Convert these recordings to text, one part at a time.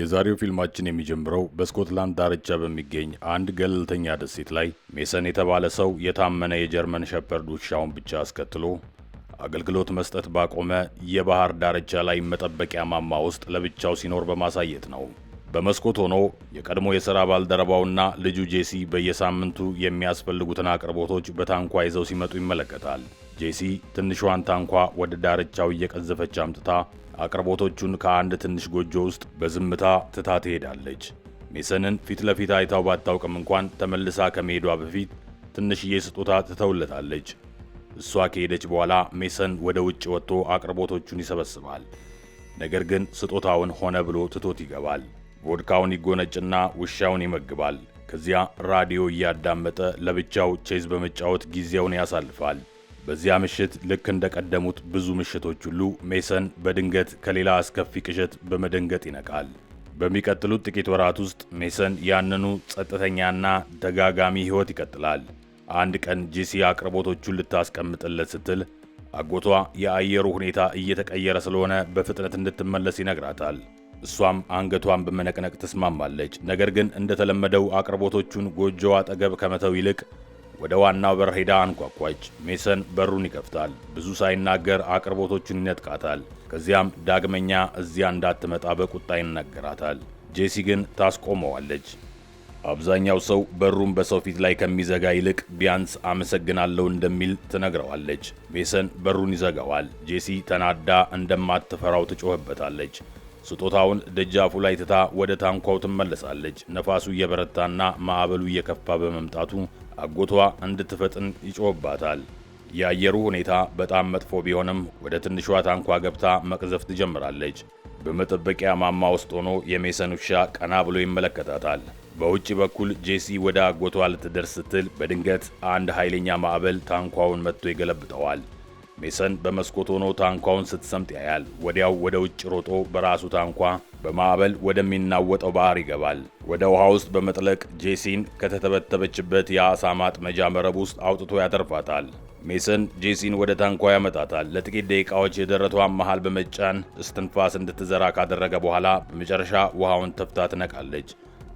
የዛሬው ፊልማችን የሚጀምረው በስኮትላንድ ዳርቻ በሚገኝ አንድ ገለልተኛ ደሴት ላይ ሜሰን የተባለ ሰው የታመነ የጀርመን ሸፐርድ ውሻውን ብቻ አስከትሎ አገልግሎት መስጠት ባቆመ የባህር ዳርቻ ላይ መጠበቂያ ማማ ውስጥ ለብቻው ሲኖር በማሳየት ነው። በመስኮት ሆኖ የቀድሞ የሥራ ባልደረባውና ልጁ ጄሲ በየሳምንቱ የሚያስፈልጉትን አቅርቦቶች በታንኳ ይዘው ሲመጡ ይመለከታል። ጄሲ ትንሿን ታንኳ ወደ ዳርቻው እየቀዘፈች አምጥታ አቅርቦቶቹን ከአንድ ትንሽ ጎጆ ውስጥ በዝምታ ትታ ትሄዳለች። ሜሰንን ፊት ለፊት አይታው ባታውቅም እንኳን ተመልሳ ከመሄዷ በፊት ትንሽዬ ስጦታ ትተውለታለች። እሷ ከሄደች በኋላ ሜሰን ወደ ውጭ ወጥቶ አቅርቦቶቹን ይሰበስባል። ነገር ግን ስጦታውን ሆነ ብሎ ትቶት ይገባል። ቮድካውን ይጎነጭና ውሻውን ይመግባል። ከዚያ ራዲዮ እያዳመጠ ለብቻው ቼዝ በመጫወት ጊዜውን ያሳልፋል። በዚያ ምሽት ልክ እንደቀደሙት ብዙ ምሽቶች ሁሉ ሜሰን በድንገት ከሌላ አስከፊ ቅዠት በመደንገጥ ይነቃል። በሚቀጥሉት ጥቂት ወራት ውስጥ ሜሰን ያንኑ ጸጥተኛና ደጋጋሚ ሕይወት ይቀጥላል። አንድ ቀን ጄሲ አቅርቦቶቹን ልታስቀምጥለት ስትል አጎቷ የአየሩ ሁኔታ እየተቀየረ ስለሆነ በፍጥነት እንድትመለስ ይነግራታል። እሷም አንገቷን በመነቅነቅ ትስማማለች። ነገር ግን እንደተለመደው አቅርቦቶቹን ጎጆዋ አጠገብ ከመተው ይልቅ ወደ ዋናው በር ሄዳ አንኳኳች። ሜሰን በሩን ይከፍታል። ብዙ ሳይናገር አቅርቦቶቹን ይነጥቃታል። ከዚያም ዳግመኛ እዚያ እንዳትመጣ በቁጣ ይናገራታል። ጄሲ ግን ታስቆመዋለች። አብዛኛው ሰው በሩን በሰው ፊት ላይ ከሚዘጋ ይልቅ ቢያንስ አመሰግናለሁ እንደሚል ትነግረዋለች። ሜሰን በሩን ይዘጋዋል። ጄሲ ተናዳ እንደማትፈራው ትጮህበታለች። ስጦታውን ደጃፉ ላይ ትታ ወደ ታንኳው ትመለሳለች። ነፋሱ እየበረታና ማዕበሉ እየከፋ በመምጣቱ አጎቷ እንድትፈጥን ይጮህባታል። የአየሩ ሁኔታ በጣም መጥፎ ቢሆንም ወደ ትንሿ ታንኳ ገብታ መቅዘፍ ትጀምራለች። በመጠበቂያ ማማ ውስጥ ሆኖ የሜሰን ውሻ ቀና ብሎ ይመለከታታል። በውጭ በኩል ጄሲ ወደ አጎቷ ልትደርስ ስትል በድንገት አንድ ኃይለኛ ማዕበል ታንኳውን መጥቶ ይገለብጠዋል። ሜሰን በመስኮት ሆኖ ታንኳውን ስትሰምጥ ያያል። ወዲያው ወደ ውጭ ሮጦ በራሱ ታንኳ በማዕበል ወደሚናወጠው ባህር ይገባል። ወደ ውሃ ውስጥ በመጥለቅ ጄሲን ከተተበተበችበት የአሳ ማጥመጃ መረብ ውስጥ አውጥቶ ያተርፋታል። ሜሰን ጄሲን ወደ ታንኳ ያመጣታል። ለጥቂት ደቂቃዎች የደረቷን መሃል በመጫን እስትንፋስ እንድትዘራ ካደረገ በኋላ በመጨረሻ ውሃውን ተፍታ ትነቃለች።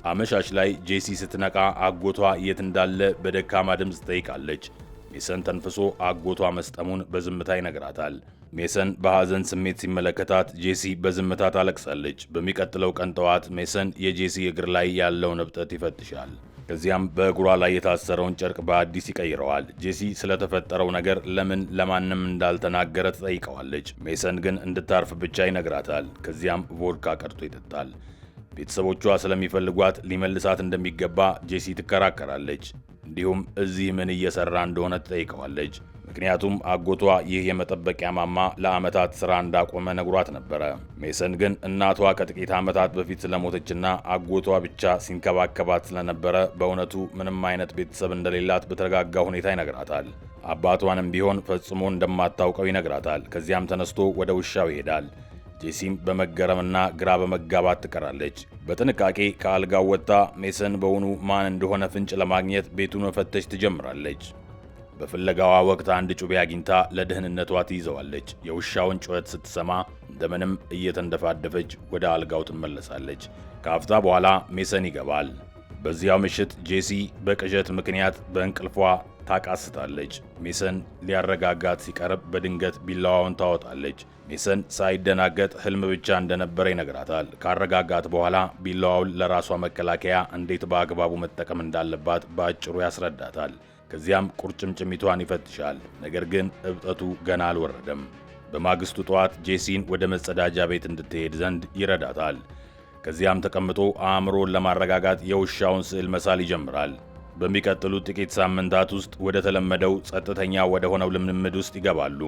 አመሻሽ ላይ ጄሲ ስትነቃ አጎቷ የት እንዳለ በደካማ ድምፅ ትጠይቃለች። ሜሰን ተንፍሶ አጎቷ መስጠሙን በዝምታ ይነግራታል። ሜሰን በሐዘን ስሜት ሲመለከታት ጄሲ በዝምታ ታለቅሳለች። በሚቀጥለው ቀን ጠዋት ሜሰን የጄሲ እግር ላይ ያለውን እብጠት ይፈትሻል። ከዚያም በእግሯ ላይ የታሰረውን ጨርቅ በአዲስ ይቀይረዋል። ጄሲ ስለተፈጠረው ነገር ለማንም እንዳልተናገረ ትጠይቀዋለች። ሜሰን ግን እንድታርፍ ብቻ ይነግራታል። ከዚያም ቮድካ ቀድቶ ይጠጣል። ቤተሰቦቿ ስለሚፈልጓት ሊመልሳት እንደሚገባ ጄሲ ትከራከራለች። እንዲሁም እዚህ ምን እየሰራ እንደሆነ ትጠይቀዋለች። ምክንያቱም አጎቷ ይህ የመጠበቂያ ማማ ለዓመታት ሥራ እንዳቆመ ነግሯት ነበረ። ሜሰን ግን እናቷ ከጥቂት ዓመታት በፊት ስለሞተችና አጎቷ ብቻ ሲንከባከባት ስለነበረ በእውነቱ ምንም አይነት ቤተሰብ እንደሌላት በተረጋጋ ሁኔታ ይነግራታል። አባቷንም ቢሆን ፈጽሞ እንደማታውቀው ይነግራታል። ከዚያም ተነስቶ ወደ ውሻው ይሄዳል። ጄሲም በመገረምና ግራ በመጋባት ትቀራለች። በጥንቃቄ ከአልጋው ወጥታ ሜሰን በውኑ ማን እንደሆነ ፍንጭ ለማግኘት ቤቱን መፈተሽ ትጀምራለች። በፍለጋዋ ወቅት አንድ ጩቤ አግኝታ ለደህንነቷ ትይዘዋለች። የውሻውን ጩኸት ስትሰማ እንደምንም እየተንደፋደፈች ወደ አልጋው ትመለሳለች። ከአፍታ በኋላ ሜሰን ይገባል። በዚያው ምሽት ጄሲ በቅዠት ምክንያት በእንቅልፏ ታቃስታለች። ሜሰን ሊያረጋጋት ሲቀርብ በድንገት ቢላዋውን ታወጣለች። ሜሰን ሳይደናገጥ ህልም ብቻ እንደነበረ ይነግራታል። ካረጋጋት በኋላ ቢላዋውን ለራሷ መከላከያ እንዴት በአግባቡ መጠቀም እንዳለባት በአጭሩ ያስረዳታል። ከዚያም ቁርጭምጭሚቷን ይፈትሻል። ነገር ግን እብጠቱ ገና አልወረደም። በማግስቱ ጠዋት ጄሲን ወደ መጸዳጃ ቤት እንድትሄድ ዘንድ ይረዳታል። ከዚያም ተቀምጦ አእምሮን ለማረጋጋት የውሻውን ስዕል መሳል ይጀምራል። በሚቀጥሉት ጥቂት ሳምንታት ውስጥ ወደ ተለመደው ጸጥተኛ ወደ ሆነው ልምምድ ውስጥ ይገባሉ።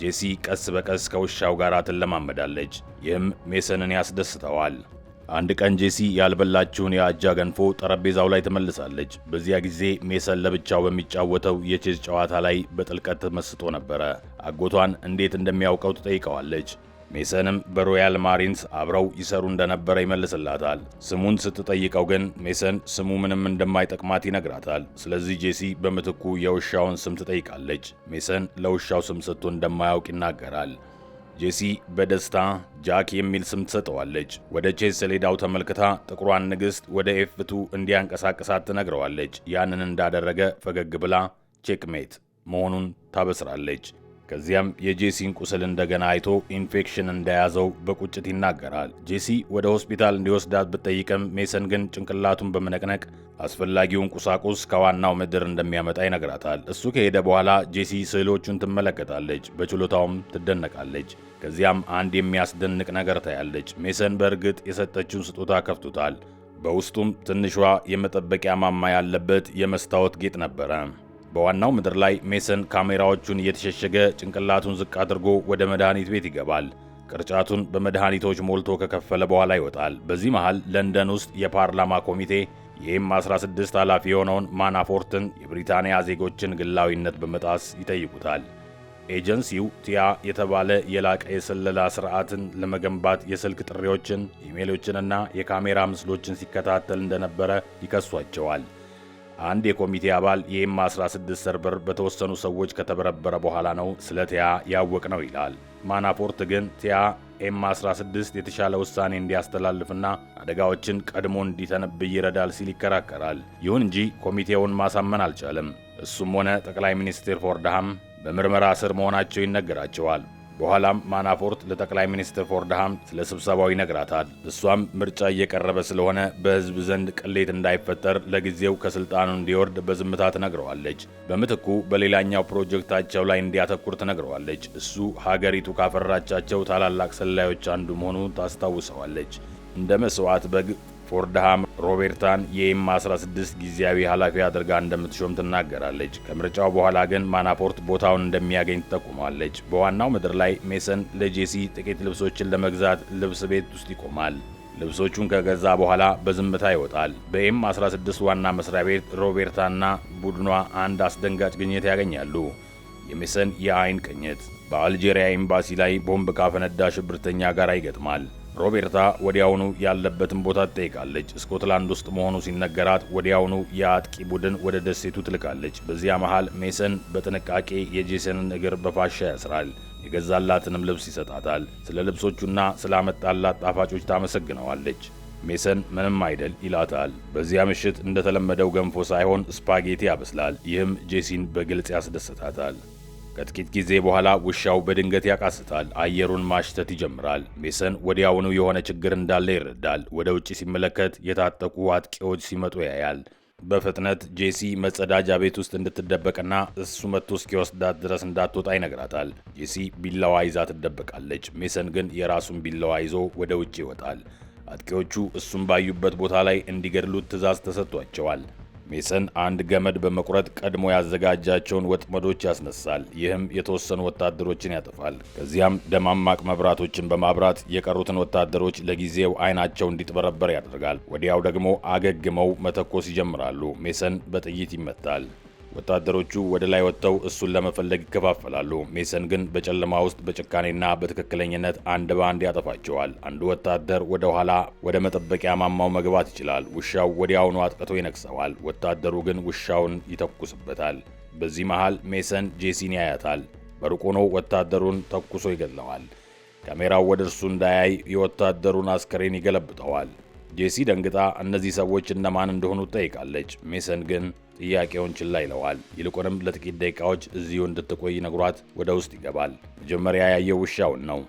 ጄሲ ቀስ በቀስ ከውሻው ጋር ትለማመዳለች። ይህም ሜሰንን ያስደስተዋል። አንድ ቀን ጄሲ ያልበላችውን የአጃ ገንፎ ጠረጴዛው ላይ ትመልሳለች። በዚያ ጊዜ ሜሰን ለብቻው በሚጫወተው የቼዝ ጨዋታ ላይ በጥልቀት ተመስጦ ነበረ። አጎቷን እንዴት እንደሚያውቀው ትጠይቀዋለች። ሜሰንም በሮያል ማሪንስ አብረው ይሰሩ እንደነበረ ይመልስላታል። ስሙን ስትጠይቀው ግን ሜሰን ስሙ ምንም እንደማይጠቅማት ይነግራታል። ስለዚህ ጄሲ በምትኩ የውሻውን ስም ትጠይቃለች። ሜሰን ለውሻው ስም ሰጥቶ እንደማያውቅ ይናገራል። ጄሲ በደስታ ጃክ የሚል ስም ትሰጠዋለች። ወደ ቼዝ ሰሌዳው ተመልክታ ጥቁሯን ንግሥት ወደ ኤፍ2 እንዲያንቀሳቅሳት ትነግረዋለች። ያንን እንዳደረገ ፈገግ ብላ ቼክሜት መሆኑን ታበስራለች። ከዚያም የጄሲን ቁስል እንደገና አይቶ ኢንፌክሽን እንደያዘው በቁጭት ይናገራል። ጄሲ ወደ ሆስፒታል እንዲወስዳት ብትጠይቅም ሜሰን ግን ጭንቅላቱን በመነቅነቅ አስፈላጊውን ቁሳቁስ ከዋናው ምድር እንደሚያመጣ ይነግራታል። እሱ ከሄደ በኋላ ጄሲ ስዕሎቹን ትመለከታለች፣ በችሎታውም ትደነቃለች። ከዚያም አንድ የሚያስደንቅ ነገር ታያለች። ሜሰን በእርግጥ የሰጠችውን ስጦታ ከፍቶታል። በውስጡም ትንሿ የመጠበቂያ ማማ ያለበት የመስታወት ጌጥ ነበረ። በዋናው ምድር ላይ ሜሰን ካሜራዎቹን እየተሸሸገ ጭንቅላቱን ዝቅ አድርጎ ወደ መድኃኒት ቤት ይገባል። ቅርጫቱን በመድኃኒቶች ሞልቶ ከከፈለ በኋላ ይወጣል። በዚህ መሃል ለንደን ውስጥ የፓርላማ ኮሚቴ የኤም16 ኃላፊ የሆነውን ማናፎርትን የብሪታንያ ዜጎችን ግላዊነት በመጣስ ይጠይቁታል። ኤጀንሲው ቲያ የተባለ የላቀ የስለላ ስርዓትን ለመገንባት የስልክ ጥሪዎችን፣ ኢሜሎችንና የካሜራ ምስሎችን ሲከታተል እንደነበረ ይከሷቸዋል። አንድ የኮሚቴ አባል የኤም16 ሰርቨር በተወሰኑ ሰዎች ከተበረበረ በኋላ ነው ስለ ቲያ ያወቅ ነው ይላል። ማናፎርት ግን ቲያ ኤም16 የተሻለ ውሳኔ እንዲያስተላልፍና አደጋዎችን ቀድሞ እንዲተነብይ ይረዳል ሲል ይከራከራል። ይሁን እንጂ ኮሚቴውን ማሳመን አልቻለም። እሱም ሆነ ጠቅላይ ሚኒስትር ፎርድሃም በምርመራ ስር መሆናቸው ይነገራቸዋል። በኋላም ማናፎርት ለጠቅላይ ሚኒስትር ፎርድሃም ስለ ስብሰባው ይነግራታል። እሷም ምርጫ እየቀረበ ስለሆነ በሕዝብ ዘንድ ቅሌት እንዳይፈጠር ለጊዜው ከስልጣኑ እንዲወርድ በዝምታ ትነግረዋለች። በምትኩ በሌላኛው ፕሮጀክታቸው ላይ እንዲያተኩር ትነግረዋለች። እሱ ሀገሪቱ ካፈራቻቸው ታላላቅ ሰላዮች አንዱ መሆኑ ታስታውሰዋለች። እንደ መስዋዕት በግ ፎርድሃም ሮቤርታን የኤም16 ጊዜያዊ ኃላፊ አድርጋ እንደምትሾም ትናገራለች። ከምርጫው በኋላ ግን ማናፎርት ቦታውን እንደሚያገኝ ትጠቁማለች። በዋናው ምድር ላይ ሜሰን ለጄሲ ጥቂት ልብሶችን ለመግዛት ልብስ ቤት ውስጥ ይቆማል። ልብሶቹን ከገዛ በኋላ በዝምታ ይወጣል። በኤም16 ዋና መስሪያ ቤት ሮቤርታና ቡድኗ አንድ አስደንጋጭ ግኝት ያገኛሉ። የሜሰን የአይን ቅኝት በአልጄሪያ ኤምባሲ ላይ ቦምብ ካፈነዳ ሽብርተኛ ጋር ይገጥማል። ሮቤርታ ወዲያውኑ ያለበትን ቦታ ትጠይቃለች። ስኮትላንድ ውስጥ መሆኑ ሲነገራት ወዲያውኑ የአጥቂ ቡድን ወደ ደሴቱ ትልካለች። በዚያ መሃል ሜሰን በጥንቃቄ የጄሰንን እግር በፋሻ ያስራል። የገዛላትንም ልብስ ይሰጣታል። ስለ ልብሶቹና ስላመጣላት ጣፋጮች ታመሰግነዋለች። ሜሰን ምንም አይደል ይላታል። በዚያ ምሽት እንደተለመደው ገንፎ ሳይሆን ስፓጌቲ ያበስላል። ይህም ጄሲን በግልጽ ያስደስታታል። ከጥቂት ጊዜ በኋላ ውሻው በድንገት ያቃስታል። አየሩን ማሽተት ይጀምራል። ሜሰን ወዲያውኑ የሆነ ችግር እንዳለ ይረዳል። ወደ ውጭ ሲመለከት የታጠቁ አጥቂዎች ሲመጡ ያያል። በፍጥነት ጄሲ መጸዳጃ ቤት ውስጥ እንድትደበቅና እሱ መጥቶ እስኪወስዳት ድረስ እንዳትወጣ ይነግራታል። ጄሲ ቢላዋ ይዛ ትደበቃለች። ሜሰን ግን የራሱን ቢላዋ ይዞ ወደ ውጭ ይወጣል። አጥቂዎቹ እሱን ባዩበት ቦታ ላይ እንዲገድሉት ትዕዛዝ ተሰጥቷቸዋል። ሜሰን አንድ ገመድ በመቁረጥ ቀድሞ ያዘጋጃቸውን ወጥመዶች ያስነሳል። ይህም የተወሰኑ ወታደሮችን ያጠፋል። ከዚያም ደማማቅ መብራቶችን በማብራት የቀሩትን ወታደሮች ለጊዜው አይናቸው እንዲጥበረበር ያደርጋል። ወዲያው ደግሞ አገግመው መተኮስ ይጀምራሉ። ሜሰን በጥይት ይመታል። ወታደሮቹ ወደ ላይ ወጥተው እሱን ለመፈለግ ይከፋፈላሉ። ሜሰን ግን በጨለማ ውስጥ በጭካኔና በትክክለኝነት አንድ በአንድ ያጠፋቸዋል። አንዱ ወታደር ወደ ኋላ ወደ መጠበቂያ ማማው መግባት ይችላል። ውሻው ወዲያውኑ አጥቅቶ ይነክሰዋል። ወታደሩ ግን ውሻውን ይተኩስበታል። በዚህ መሃል ሜሰን ጄሲን ያያታል። በሩቅ ሆኖ ወታደሩን ተኩሶ ይገድለዋል። ካሜራው ወደ እርሱ እንዳያይ የወታደሩን አስከሬን ይገለብጠዋል። ጄሲ ደንግጣ እነዚህ ሰዎች እነማን እንደሆኑ ትጠይቃለች። ሜሰን ግን ጥያቄውን ችላ ይለዋል። ይልቁንም ለጥቂት ደቂቃዎች እዚሁ እንድትቆይ ነግሯት ወደ ውስጥ ይገባል። መጀመሪያ ያየው ውሻውን ነው።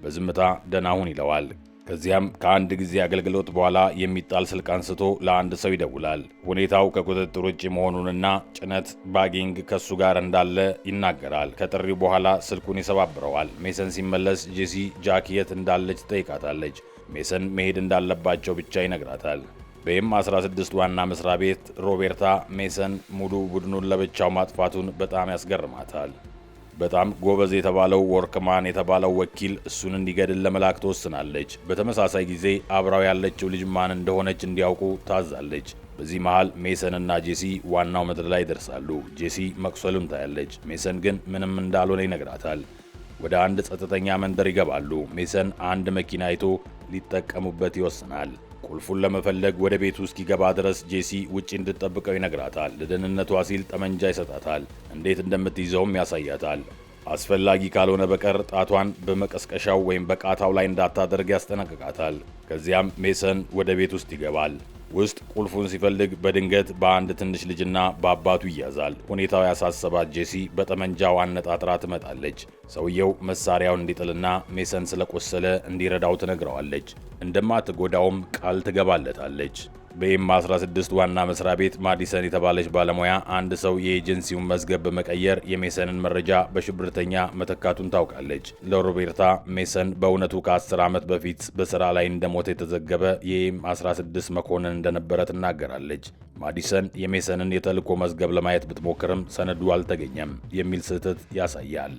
በዝምታ ደህና ሁን ይለዋል። ከዚያም ከአንድ ጊዜ አገልግሎት በኋላ የሚጣል ስልክ አንስቶ ለአንድ ሰው ይደውላል። ሁኔታው ከቁጥጥር ውጭ መሆኑንና ጭነት ባጊንግ ከሱ ጋር እንዳለ ይናገራል። ከጥሪው በኋላ ስልኩን ይሰባብረዋል። ሜሰን ሲመለስ ጄሲ ጃክ የት እንዳለች ትጠይቃታለች። ሜሰን መሄድ እንዳለባቸው ብቻ ይነግራታል። በኤም16 ዋና መስሪያ ቤት ሮቤርታ ሜሰን ሙሉ ቡድኑን ለብቻው ማጥፋቱን በጣም ያስገርማታል። በጣም ጎበዝ የተባለው ወርክማን የተባለው ወኪል እሱን እንዲገድል ለመላክ ትወስናለች። በተመሳሳይ ጊዜ አብራው ያለችው ልጅ ማን እንደሆነች እንዲያውቁ ታዛለች። በዚህ መሃል ሜሰን እና ጄሲ ዋናው ምድር ላይ ይደርሳሉ። ጄሲ መቁሰሉን ታያለች። ሜሰን ግን ምንም እንዳልሆነ ይነግራታል። ወደ አንድ ጸጥተኛ መንደር ይገባሉ። ሜሰን አንድ መኪና አይቶ ሊጠቀሙበት ይወስናል። ቁልፉን ለመፈለግ ወደ ቤቱ እስኪገባ ድረስ ጄሲ ውጪ እንድትጠብቀው ይነግራታል። ለደህንነቷ ሲል ጠመንጃ ይሰጣታል። እንዴት እንደምትይዘውም ያሳያታል። አስፈላጊ ካልሆነ በቀር ጣቷን በመቀስቀሻው ወይም በቃታው ላይ እንዳታደርግ ያስጠነቅቃታል። ከዚያም ሜሰን ወደ ቤት ውስጥ ይገባል። ውስጥ ቁልፉን ሲፈልግ በድንገት በአንድ ትንሽ ልጅና በአባቱ ይያዛል። ሁኔታው ያሳሰባት ጄሲ በጠመንጃው አነጣጥራ ትመጣለች። ሰውየው መሳሪያውን እንዲጥልና ሜሰን ስለቆሰለ እንዲረዳው ትነግረዋለች። እንደማትጎዳውም ቃል ትገባለታለች። በኤም16 ዋና መስሪያ ቤት ማዲሰን የተባለች ባለሙያ አንድ ሰው የኤጀንሲውን መዝገብ በመቀየር የሜሰንን መረጃ በሽብርተኛ መተካቱን ታውቃለች። ለሮቤርታ ሜሰን በእውነቱ ከ10 ዓመት በፊት በሥራ ላይ እንደሞተ የተዘገበ የኤም16 መኮንን እንደነበረ ትናገራለች። ማዲሰን የሜሰንን የተልእኮ መዝገብ ለማየት ብትሞክርም ሰነዱ አልተገኘም የሚል ስህተት ያሳያል።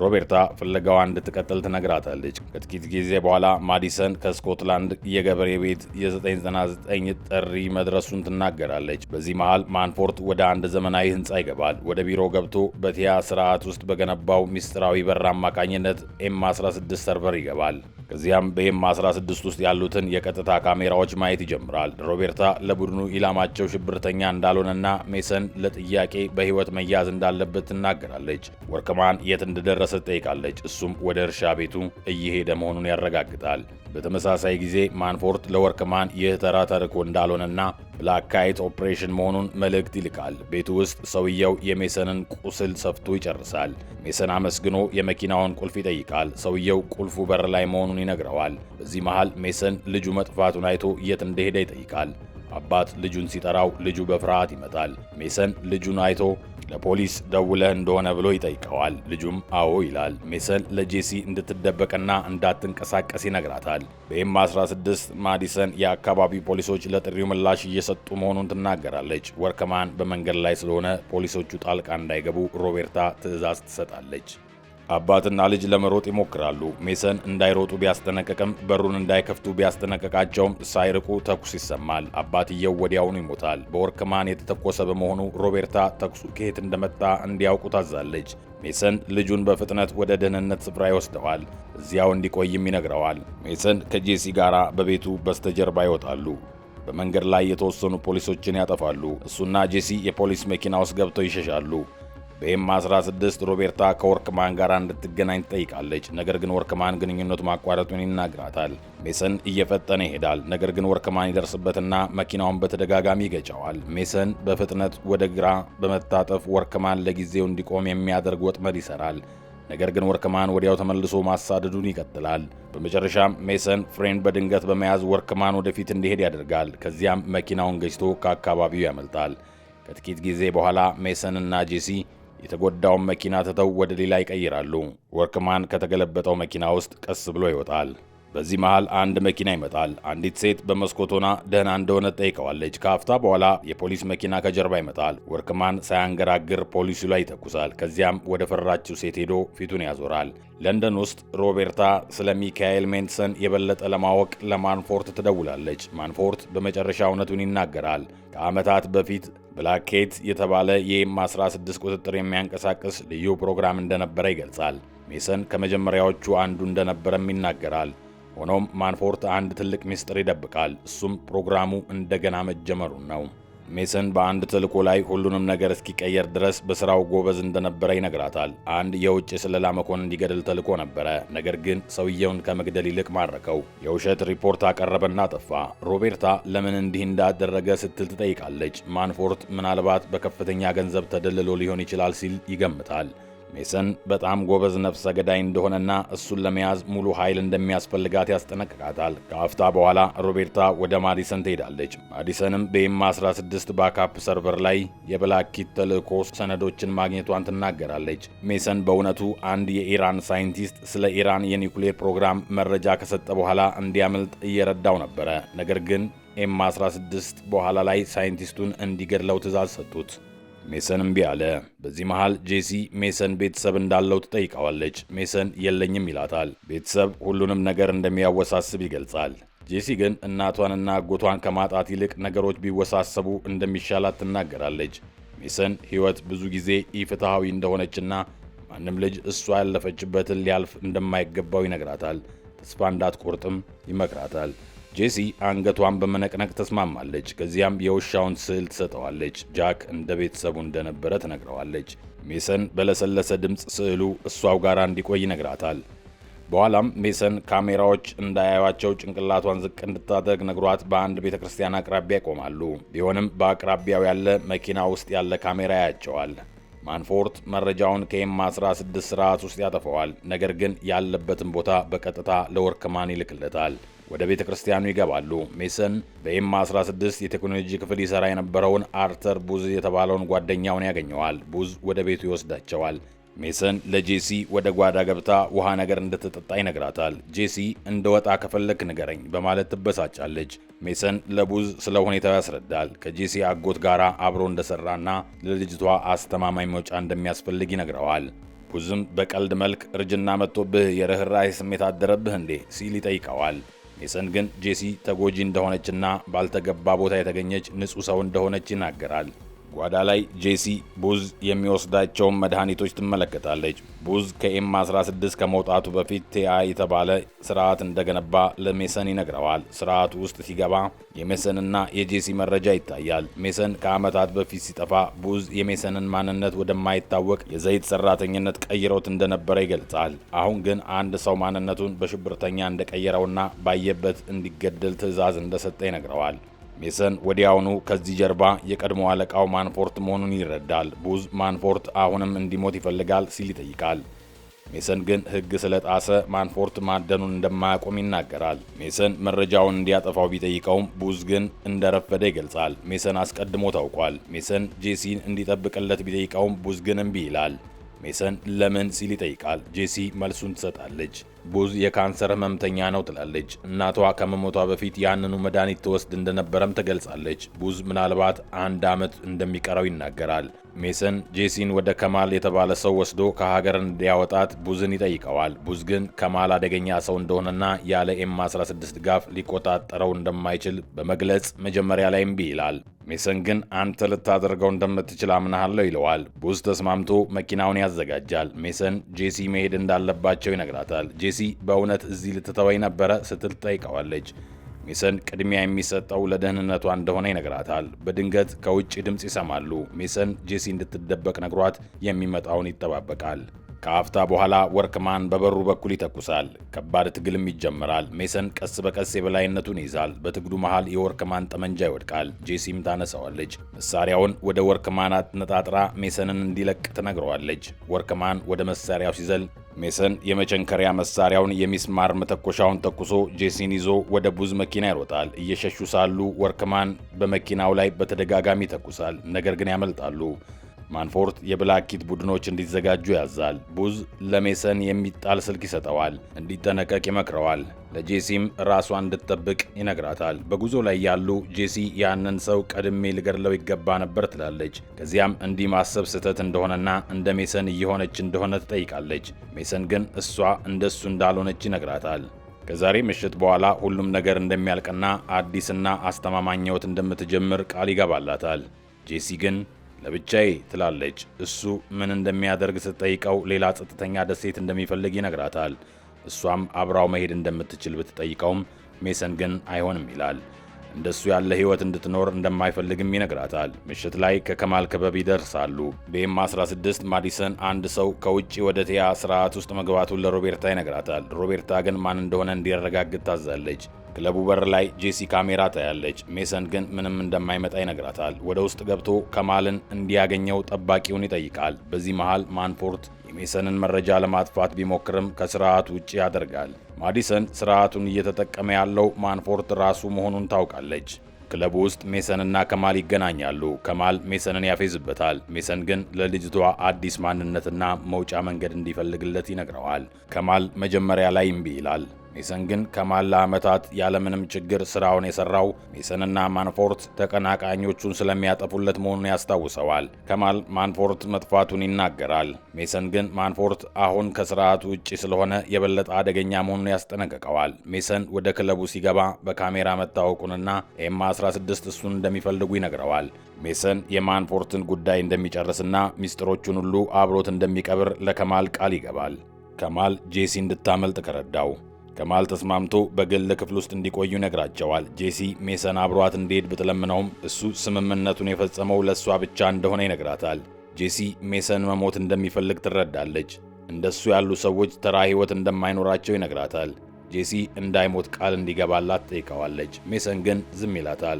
ሮቤርታ ፍለጋዋን እንድትቀጥል ትነግራታለች። ከጥቂት ጊዜ በኋላ ማዲሰን ከስኮትላንድ የገበሬ ቤት የ999 ጥሪ መድረሱን ትናገራለች። በዚህ መሃል ማንፎርት ወደ አንድ ዘመናዊ ሕንፃ ይገባል። ወደ ቢሮ ገብቶ በቲያ ስርዓት ውስጥ በገነባው ሚስጥራዊ በር አማካኝነት ኤም16 ሰርቨር ይገባል። ከዚያም በኤም16 ውስጥ ያሉትን የቀጥታ ካሜራዎች ማየት ይጀምራል። ሮቤርታ ለቡድኑ ኢላማቸው ሽብርተኛ እንዳልሆነና ሜሰን ለጥያቄ በሕይወት መያዝ እንዳለበት ትናገራለች። ወርክማን የት እንደደረሰ ትጠይቃለች። እሱም ወደ እርሻ ቤቱ እየሄደ መሆኑን ያረጋግጣል። በተመሳሳይ ጊዜ ማንፎርት ለወርክማን ይህ ተራ ተልዕኮ እንዳልሆነና ብላክ ካይት ኦፕሬሽን መሆኑን መልእክት ይልካል። ቤቱ ውስጥ ሰውየው የሜሰንን ቁስል ሰፍቶ ይጨርሳል። ሜሰን አመስግኖ የመኪናውን ቁልፍ ይጠይቃል። ሰውየው ቁልፉ በር ላይ መሆኑን ይነግረዋል። በዚህ መሃል ሜሰን ልጁ መጥፋቱን አይቶ የት እንደሄደ ይጠይቃል። አባት ልጁን ሲጠራው ልጁ በፍርሃት ይመጣል። ሜሰን ልጁን አይቶ ለፖሊስ ደውለህ እንደሆነ ብሎ ይጠይቀዋል። ልጁም አዎ ይላል። ሜሰን ለጄሲ እንድትደበቅና እንዳትንቀሳቀስ ይነግራታል። በኤም16 ማዲሰን የአካባቢው ፖሊሶች ለጥሪው ምላሽ እየሰጡ መሆኑን ትናገራለች። ወርክማን በመንገድ ላይ ስለሆነ ፖሊሶቹ ጣልቃ እንዳይገቡ ሮቤርታ ትዕዛዝ ትሰጣለች። አባትና ልጅ ለመሮጥ ይሞክራሉ። ሜሰን እንዳይሮጡ ቢያስጠነቅቅም በሩን እንዳይከፍቱ ቢያስጠነቅቃቸውም ሳይርቁ ተኩስ ይሰማል። አባትየው ወዲያውኑ ይሞታል። በወርክማን የተተኮሰ በመሆኑ ሮቤርታ ተኩሱ ከየት እንደመጣ እንዲያውቁ ታዛለች። ሜሰን ልጁን በፍጥነት ወደ ደህንነት ስፍራ ይወስደዋል። እዚያው እንዲቆይም ይነግረዋል። ሜሰን ከጄሲ ጋር በቤቱ በስተጀርባ ይወጣሉ። በመንገድ ላይ የተወሰኑ ፖሊሶችን ያጠፋሉ። እሱና ጄሲ የፖሊስ መኪና ውስጥ ገብተው ይሸሻሉ። በኤም16 ሮቤርታ ከወርክማን ጋር እንድትገናኝ ትጠይቃለች። ነገር ግን ወርክማን ግንኙነቱ ማቋረጡን ይናግራታል። ሜሰን እየፈጠነ ይሄዳል። ነገር ግን ወርክማን ይደርስበትና መኪናውን በተደጋጋሚ ይገጨዋል። ሜሰን በፍጥነት ወደ ግራ በመታጠፍ ወርክማን ለጊዜው እንዲቆም የሚያደርግ ወጥመድ ይሰራል። ነገር ግን ወርክማን ወዲያው ተመልሶ ማሳደዱን ይቀጥላል። በመጨረሻም ሜሰን ፍሬን በድንገት በመያዝ ወርክማን ወደፊት እንዲሄድ ያደርጋል። ከዚያም መኪናውን ገጭቶ ከአካባቢው ያመልጣል። ከጥቂት ጊዜ በኋላ ሜሰን እና ጄሲ የተጎዳውን መኪና ትተው ወደ ሌላ ይቀይራሉ። ወርክማን ከተገለበጠው መኪና ውስጥ ቀስ ብሎ ይወጣል። በዚህ መሃል አንድ መኪና ይመጣል። አንዲት ሴት በመስኮት ሆና ደህና እንደሆነ ትጠይቀዋለች። ከአፍታ በኋላ የፖሊስ መኪና ከጀርባ ይመጣል። ወርክማን ሳያንገራግር ፖሊሱ ላይ ይተኩሳል። ከዚያም ወደ ፈራችው ሴት ሄዶ ፊቱን ያዞራል። ለንደን ውስጥ ሮቤርታ ስለ ሚካኤል ሜንሰን የበለጠ ለማወቅ ለማንፎርት ትደውላለች። ማንፎርት በመጨረሻ እውነቱን ይናገራል። ከዓመታት በፊት ብላኬት የተባለ የኤም16 ቁጥጥር የሚያንቀሳቅስ ልዩ ፕሮግራም እንደነበረ ይገልጻል። ሜሰን ከመጀመሪያዎቹ አንዱ እንደነበረም ይናገራል። ሆኖም ማንፎርት አንድ ትልቅ ምስጢር ይደብቃል። እሱም ፕሮግራሙ እንደገና መጀመሩን ነው። ሜሰን በአንድ ተልዕኮ ላይ ሁሉንም ነገር እስኪቀየር ድረስ በሥራው ጎበዝ እንደነበረ ይነግራታል። አንድ የውጭ ስለላ መኮንን እንዲገድል ተልዕኮ ነበረ። ነገር ግን ሰውየውን ከመግደል ይልቅ ማረከው። የውሸት ሪፖርት አቀረበና ጠፋ። ሮቤርታ ለምን እንዲህ እንዳደረገ ስትል ትጠይቃለች። ማንፎርት ምናልባት በከፍተኛ ገንዘብ ተደልሎ ሊሆን ይችላል ሲል ይገምታል። ሜሰን በጣም ጎበዝ ነፍሰ ገዳይ እንደሆነና እሱን ለመያዝ ሙሉ ኃይል እንደሚያስፈልጋት ያስጠነቅቃታል። ከአፍታ በኋላ ሮቤርታ ወደ ማዲሰን ትሄዳለች። ማዲሰንም በኤም16 ባካፕ ሰርቨር ላይ የብላኪት ተልዕኮ ሰነዶችን ማግኘቷን ትናገራለች። ሜሰን በእውነቱ አንድ የኢራን ሳይንቲስት ስለ ኢራን የኒውክሌር ፕሮግራም መረጃ ከሰጠ በኋላ እንዲያመልጥ እየረዳው ነበረ። ነገር ግን ኤም16 በኋላ ላይ ሳይንቲስቱን እንዲገድለው ትዕዛዝ ሰጡት። ሜሰን እምቢ አለ። በዚህ መሃል ጄሲ ሜሰን ቤተሰብ እንዳለው ትጠይቀዋለች። ሜሰን የለኝም ይላታል። ቤተሰብ ሁሉንም ነገር እንደሚያወሳስብ ይገልጻል። ጄሲ ግን እናቷንና አጎቷን ከማጣት ይልቅ ነገሮች ቢወሳሰቡ እንደሚሻላት ትናገራለች። ሜሰን ሕይወት ብዙ ጊዜ ኢፍትሐዊ እንደሆነችና ማንም ልጅ እሷ ያለፈችበትን ሊያልፍ እንደማይገባው ይነግራታል። ተስፋ እንዳትቆርጥም ይመክራታል። ጄሲ አንገቷን በመነቅነቅ ተስማማለች። ከዚያም የውሻውን ስዕል ትሰጠዋለች። ጃክ እንደ ቤተሰቡ እንደነበረ ትነግረዋለች። ሜሰን በለሰለሰ ድምፅ ስዕሉ እሷው ጋር እንዲቆይ ይነግራታል። በኋላም ሜሰን ካሜራዎች እንዳያዩአቸው ጭንቅላቷን ዝቅ እንድታደርግ ነግሯት በአንድ ቤተክርስቲያን አቅራቢያ ይቆማሉ። ቢሆንም በአቅራቢያው ያለ መኪና ውስጥ ያለ ካሜራ ያያቸዋል። ማንፎርት መረጃውን ከኤም16 ስርዓት ውስጥ ያጠፈዋል። ነገር ግን ያለበትን ቦታ በቀጥታ ለወርክማን ይልክለታል። ወደ ቤተ ክርስቲያኑ ይገባሉ። ሜሰን በኤም16 የቴክኖሎጂ ክፍል ይሰራ የነበረውን አርተር ቡዝ የተባለውን ጓደኛውን ያገኘዋል። ቡዝ ወደ ቤቱ ይወስዳቸዋል። ሜሰን ለጄሲ ወደ ጓዳ ገብታ ውሃ ነገር እንድትጠጣ ይነግራታል። ጄሲ እንደወጣ ከፈለክ ንገረኝ በማለት ትበሳጫለች። ሜሰን ለቡዝ ስለ ሁኔታው ያስረዳል። ከጄሲ አጎት ጋር አብሮ እንደሰራና ለልጅቷ አስተማማኝ መውጫ እንደሚያስፈልግ ይነግረዋል። ቡዝም በቀልድ መልክ እርጅና መጥቶብህ የርኅራኄ ስሜት አደረብህ እንዴ ሲል ይጠይቀዋል። ሜሰን ግን ጄሲ ተጎጂ እንደሆነችና ባልተገባ ቦታ የተገኘች ንጹሕ ሰው እንደሆነች ይናገራል። ጓዳ ላይ ጄሲ ቡዝ የሚወስዳቸውን መድኃኒቶች ትመለከታለች። ቡዝ ከኤም16 ከመውጣቱ በፊት ቲአ የተባለ ስርዓት እንደገነባ ለሜሰን ይነግረዋል። ስርዓቱ ውስጥ ሲገባ የሜሰንና የጄሲ መረጃ ይታያል። ሜሰን ከዓመታት በፊት ሲጠፋ ቡዝ የሜሰንን ማንነት ወደማይታወቅ የዘይት ሰራተኝነት ቀይረውት እንደነበረ ይገልጻል። አሁን ግን አንድ ሰው ማንነቱን በሽብርተኛ እንደቀየረውና ባየበት እንዲገደል ትዕዛዝ እንደሰጠ ይነግረዋል። ሜሰን ወዲያውኑ ከዚህ ጀርባ የቀድሞ አለቃው ማንፎርት መሆኑን ይረዳል። ቡዝ ማንፎርት አሁንም እንዲሞት ይፈልጋል ሲል ይጠይቃል። ሜሰን ግን ሕግ ስለጣሰ ማንፎርት ማደኑን እንደማያቆም ይናገራል። ሜሰን መረጃውን እንዲያጠፋው ቢጠይቀውም ቡዝ ግን እንደረፈደ ይገልጻል። ሜሰን አስቀድሞ ታውቋል። ሜሰን ጄሲን እንዲጠብቅለት ቢጠይቀውም ቡዝ ግን እምቢ ይላል። ሜሰን ለምን ሲል ይጠይቃል። ጄሲ መልሱን ትሰጣለች። ቡዝ የካንሰር ህመምተኛ ነው ትላለች። እናቷ ከመሞቷ በፊት ያንኑ መድኃኒት ትወስድ እንደነበረም ትገልጻለች። ቡዝ ምናልባት 1 ዓመት እንደሚቀረው ይናገራል። ሜሰን ጄሲን ወደ ከማል የተባለ ሰው ወስዶ ከሀገር እንዲያወጣት ቡዝን ይጠይቀዋል። ቡዝ ግን ከማል አደገኛ ሰው እንደሆነና ያለ ኤም16 ድጋፍ ሊቆጣጠረው እንደማይችል በመግለጽ መጀመሪያ ላይ እምቢ ይላል። ሜሰን ግን አንተ ልታደርገው እንደምትችል አምናለሁ ይለዋል። ቡዝ ተስማምቶ መኪናውን ያዘጋጃል። ሜሰን ጄሲ መሄድ እንዳለባቸው ይነግራታል። ጄሲ በእውነት እዚህ ልትተወኝ ነበረ ስትል ትጠይቀዋለች። ሜሰን ቅድሚያ የሚሰጠው ለደህንነቷ እንደሆነ ይነግራታል። በድንገት ከውጭ ድምፅ ይሰማሉ። ሜሰን ጄሲ እንድትደበቅ ነግሯት የሚመጣውን ይጠባበቃል። ከአፍታ በኋላ ወርክማን በበሩ በኩል ይተኩሳል። ከባድ ትግልም ይጀምራል። ሜሰን ቀስ በቀስ የበላይነቱን ይይዛል። በትግሉ መሃል የወርክማን ጠመንጃ ይወድቃል። ጄሲም ታነሳዋለች። መሳሪያውን ወደ ወርክማን አነጣጥራ ሜሰንን እንዲለቅ ትነግረዋለች። ወርክማን ወደ መሳሪያው ሲዘል ሜሰን የመቸንከሪያ መሳሪያውን የሚስማር መተኮሻውን ተኩሶ ጄሲን ይዞ ወደ ቡዝ መኪና ይሮጣል። እየሸሹ ሳሉ ወርክማን በመኪናው ላይ በተደጋጋሚ ይተኩሳል። ነገር ግን ያመልጣሉ። ማንፎርት የብላኪት ቡድኖች እንዲዘጋጁ ያዛል። ቡዝ ለሜሰን የሚጣል ስልክ ይሰጠዋል፣ እንዲጠነቀቅ ይመክረዋል። ለጄሲም ራሷን እንድትጠብቅ ይነግራታል። በጉዞ ላይ ያሉ ጄሲ ያንን ሰው ቀድሜ ልገድለው ይገባ ነበር ትላለች። ከዚያም እንዲህ ማሰብ ስህተት እንደሆነና እንደ ሜሰን እየሆነች እንደሆነ ትጠይቃለች። ሜሰን ግን እሷ እንደሱ እንዳልሆነች ይነግራታል። ከዛሬ ምሽት በኋላ ሁሉም ነገር እንደሚያልቅና አዲስና አስተማማኝ ሕይወት እንደምትጀምር ቃል ይገባላታል። ጄሲ ግን ለብቻዬ ትላለች። እሱ ምን እንደሚያደርግ ስትጠይቀው ሌላ ጸጥተኛ ደሴት እንደሚፈልግ ይነግራታል። እሷም አብራው መሄድ እንደምትችል ብትጠይቀውም ሜሰን ግን አይሆንም ይላል። እንደሱ ያለ ሕይወት እንድትኖር እንደማይፈልግም ይነግራታል። ምሽት ላይ ከከማል ክበብ ይደርሳሉ። በኤም16 ማዲሰን አንድ ሰው ከውጭ ወደ ቲያ ስርዓት ውስጥ መግባቱን ለሮቤርታ ይነግራታል። ሮቤርታ ግን ማን እንደሆነ እንዲያረጋግጥ ታዛለች። ክለቡ በር ላይ ጄሲ ካሜራ ታያለች። ሜሰን ግን ምንም እንደማይመጣ ይነግራታል። ወደ ውስጥ ገብቶ ከማልን እንዲያገኘው ጠባቂውን ይጠይቃል። በዚህ መሃል ማንፎርት የሜሰንን መረጃ ለማጥፋት ቢሞክርም ከስርዓቱ ውጭ ያደርጋል። ማዲሰን ስርዓቱን እየተጠቀመ ያለው ማንፎርት ራሱ መሆኑን ታውቃለች። ክለቡ ውስጥ ሜሰንና ከማል ይገናኛሉ። ከማል ሜሰንን ያፌዝበታል። ሜሰን ግን ለልጅቷ አዲስ ማንነትና መውጫ መንገድ እንዲፈልግለት ይነግረዋል። ከማል መጀመሪያ ላይ እምቢ ይላል። ሜሰን ግን ከማል ለዓመታት ያለምንም ችግር ስራውን የሰራው ሜሰንና ማንፎርት ተቀናቃኞቹን ስለሚያጠፉለት መሆኑን ያስታውሰዋል። ከማል ማንፎርት መጥፋቱን ይናገራል። ሜሰን ግን ማንፎርት አሁን ከስርዓቱ ውጪ ስለሆነ የበለጠ አደገኛ መሆኑን ያስጠነቅቀዋል። ሜሰን ወደ ክለቡ ሲገባ በካሜራ መታወቁንና ኤም16 እሱን እንደሚፈልጉ ይነግረዋል። ሜሰን የማንፎርትን ጉዳይ እንደሚጨርስና ሚስጥሮቹን ሁሉ አብሮት እንደሚቀብር ለከማል ቃል ይገባል። ከማል ጄሲ እንድታመልጥ ከረዳው ከማል ተስማምቶ በግል ክፍል ውስጥ እንዲቆዩ ይነግራቸዋል። ጄሲ ሜሰን አብሯት እንዲሄድ ብትለምነውም እሱ ስምምነቱን የፈጸመው ለእሷ ብቻ እንደሆነ ይነግራታል። ጄሲ ሜሰን መሞት እንደሚፈልግ ትረዳለች። እንደሱ ያሉ ሰዎች ተራ ሕይወት እንደማይኖራቸው ይነግራታል። ጄሲ እንዳይሞት ቃል እንዲገባላት ጠይቀዋለች። ሜሰን ግን ዝም ይላታል።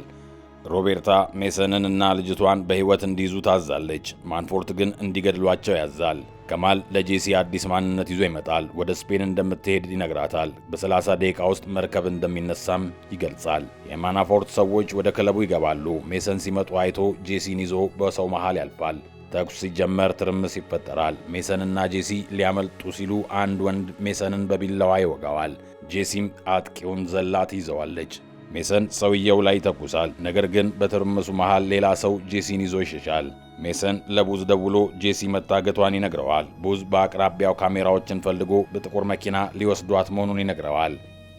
ሮቤርታ ሜሰንን እና ልጅቷን በሕይወት እንዲይዙ ታዛለች። ማንፎርት ግን እንዲገድሏቸው ያዛል። ከማል ለጄሲ አዲስ ማንነት ይዞ ይመጣል። ወደ ስፔን እንደምትሄድ ይነግራታል። በ30 ደቂቃ ውስጥ መርከብ እንደሚነሳም ይገልጻል። የማናፎርት ሰዎች ወደ ክለቡ ይገባሉ። ሜሰን ሲመጡ አይቶ ጄሲን ይዞ በሰው መሃል ያልፋል። ተኩስ ሲጀመር ትርምስ ይፈጠራል። ሜሰንና ጄሲ ሊያመልጡ ሲሉ አንድ ወንድ ሜሰንን በቢላዋ ይወጋዋል። ጄሲም አጥቂውን ዘላ ትይዘዋለች። ሜሰን ሰውየው ላይ ይተኩሳል። ነገር ግን በትርምሱ መሃል ሌላ ሰው ጄሲን ይዞ ይሸሻል። ሜሰን ለቡዝ ደውሎ ጄሲ መታገቷን ይነግረዋል። ቡዝ በአቅራቢያው ካሜራዎችን ፈልጎ በጥቁር መኪና ሊወስዷት መሆኑን ይነግረዋል።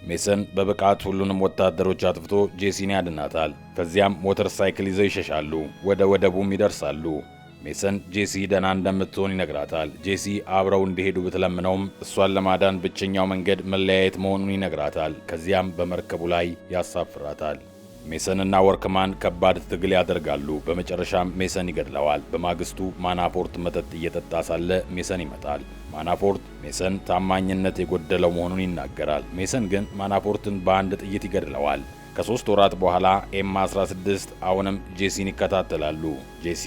ሜሰን በብቃት ሁሉንም ወታደሮች አጥፍቶ ጄሲን ያድናታል። ከዚያም ሞተር ሳይክል ይዘው ይሸሻሉ። ወደ ወደቡም ይደርሳሉ። ሜሰን ጄሲ ደህና እንደምትሆን ይነግራታል። ጄሲ አብረው እንዲሄዱ ብትለምነውም እሷን ለማዳን ብቸኛው መንገድ መለያየት መሆኑን ይነግራታል። ከዚያም በመርከቡ ላይ ያሳፍራታል። ሜሰንና ወርክማን ከባድ ትግል ያደርጋሉ። በመጨረሻም ሜሰን ይገድለዋል። በማግስቱ ማናፎርት መጠጥ እየጠጣ ሳለ ሜሰን ይመጣል። ማናፎርት ሜሰን ታማኝነት የጎደለው መሆኑን ይናገራል። ሜሰን ግን ማናፎርትን በአንድ ጥይት ይገድለዋል። ከ3 ወራት በኋላ ኤም16 አሁንም ጄሲን ይከታተላሉ። ጄሲ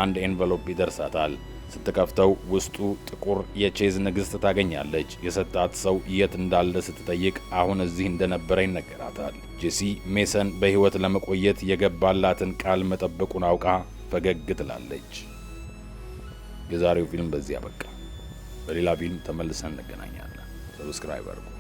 አንድ ኤንቨሎፕ ይደርሳታል። ስትከፍተው ውስጡ ጥቁር የቼዝ ንግሥት ታገኛለች። የሰጣት ሰው የት እንዳለ ስትጠይቅ አሁን እዚህ እንደነበረ ይነገራታል። ጄሲ ሜሰን በሕይወት ለመቆየት የገባላትን ቃል መጠበቁን አውቃ ፈገግ ትላለች። የዛሬው ፊልም በዚህ አበቃ። በሌላ ፊልም ተመልሰን እንገናኛለን። ሰብስክራይብ አድርጉ።